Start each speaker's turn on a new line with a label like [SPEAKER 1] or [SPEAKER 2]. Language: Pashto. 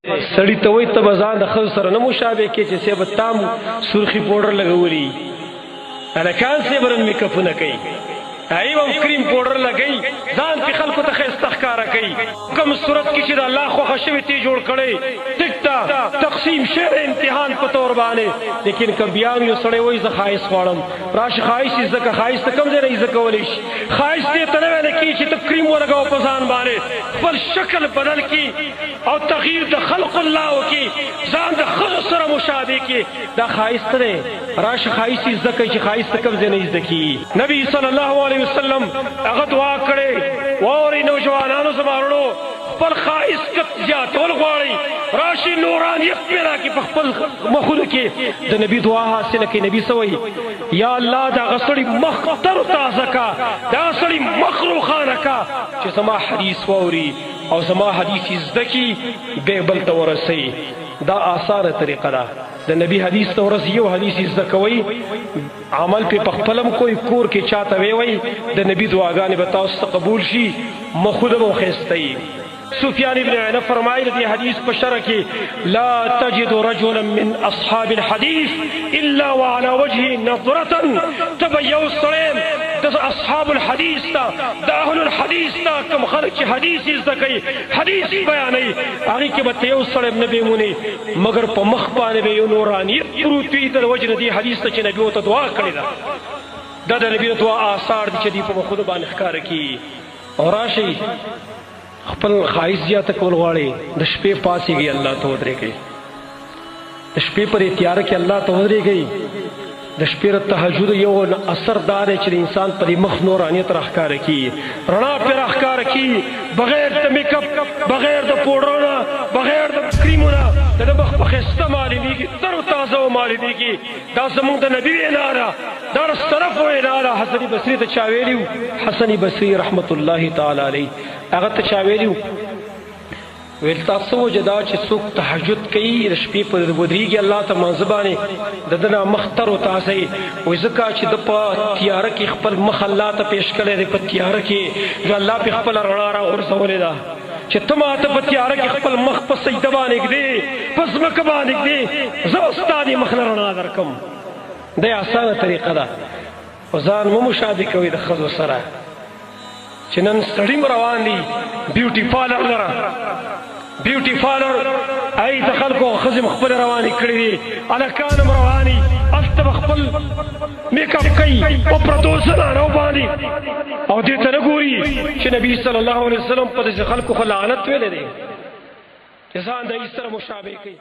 [SPEAKER 1] سړی ته وایي ته به ځان د ښځو سره نه مشابه کې چې صاحب تام سرخي پوډر لګولي هلکان صاحب رن میک اپونه کوي ایو هم کریم پوډر لګوي ځان پې خلکو ته ښایسته ښکاره کوي کوم صورت کې چې د الله خوښه شوې ته جوړ کړی ټیک ته تقسیم شوی امتحان په طور باندې لیکن که بیا هم یو سړی وایي زه ښایست غواړم راشه ښایست یې زده که ښایست ته کوم ځای نه یې زده کولی شي ښایست دې ته نه ویلی کېږي چې ته کریم ولګوه په ځان باندې خپل شکل بدل کړي او تغییر د خلق الله وکړي ځان د ښځو سره مشابه کړي دا ښایست دی راشه ښایست یې زده کوي چې ښایست ته کوم ځای نه یې زده کېږي نبي صلی الله علیه وسلم هغه دعا کړې واورئ نوجوانانو زما وروڼو خپل ښایست زیاتول غواړئ راشي نورانیت پیدا کړي په خپل مخونو کې د نبي دعا حاصله کړي نبي څه وایي یا الله د هغه سړي مخ تر تازه کا د هغه سړي مخ روښانه کا چې زما حدیث واوري او زما حدیث یې زده کړي بیا بل ته ورسوي دا آسانه طریقه ده د نبی حدیث ته ورځ یو حدیث یې زده کوئ عمل پې په خپلم کوئ کور کې چاته ویوئ د نبی دعاګانې به تاسو ته قبول شي مخونه به ښایسته یي سفیان ابن عینه فرمایي د دې حدیث په شرح کې لا تجد رجلا من اصحاب الحدیث الا وعلى وجهه نظرة ته به یو سړی د اصحاب الحدیث ته د اهل الحدیث ته کوم خلک چې حدیث یې زده کوي حدیث یې بیانوي هغې کې به ته یو سړی نه به مونې مګر په مخ باندې به یو نورانیت پروت وي د وجې نه دې حدیث ته چې نبي ورته دعا کړې ده دا د نبي د دعا آثار دي چې دوی په مخونو باندې ښکاره کېږي او راشئ خپل ښایست زیاته کول غواړئ د شپې پاڅېږئ الله ته ودرېږئ د شپې پر تیاره کې الله ته ودرېږئ د شپې د تهجد یو اثر دا دی چې د انسان په دې مخ نورانیت راښکاره کېږي رڼا پرې راښکاره کېږي بغیر د میک اپ بغیر د پوډرو نه بغیر د کریمو نه د ده مخ په ښایسته معلومېږي تر و تازه ومعلومېږي دا زمونږ د نبي وینا ده دا د سلفو وینا ده حسن بصري ته چا ویلي و حسن بصري رحمت الله تعالی علیه هغه ته چا ویلي و ویل تاسو وجه دا چې څوک تهجد کوي د شپې په ودرېږي الله ته مانځه باندې د ده نه مخ تر و تازه وي وایي ځکه چې ده په تیاره کې خپل مخ الله ته پیش کړی دی په تیاره کې جو الله پې خپله رڼا راغورځولې ده چې ته ماته په تیاره کې خپل مخ په سجده باندې ږدې په ځمکه باندې ږدې زه به ستا دې مخ نه رڼا درکړم دا اسانه طریقه ده او ځان مه مشابه کوئ د ښځو سره چې نن سړي روان دي بیوټي پارلر لره بیوټي پارلر ای د خلکو ښځې خپل روانې کړي دي هلکان هم رواني هلته به خپل میک اپ کوي په پردو زنانو باندې او دې ته نه ګوري چې نبي صلی الله علیه وسلم په داسې خلکو خو لعنت ویلی دی چې ځان د هېڅ سره مشابه کوي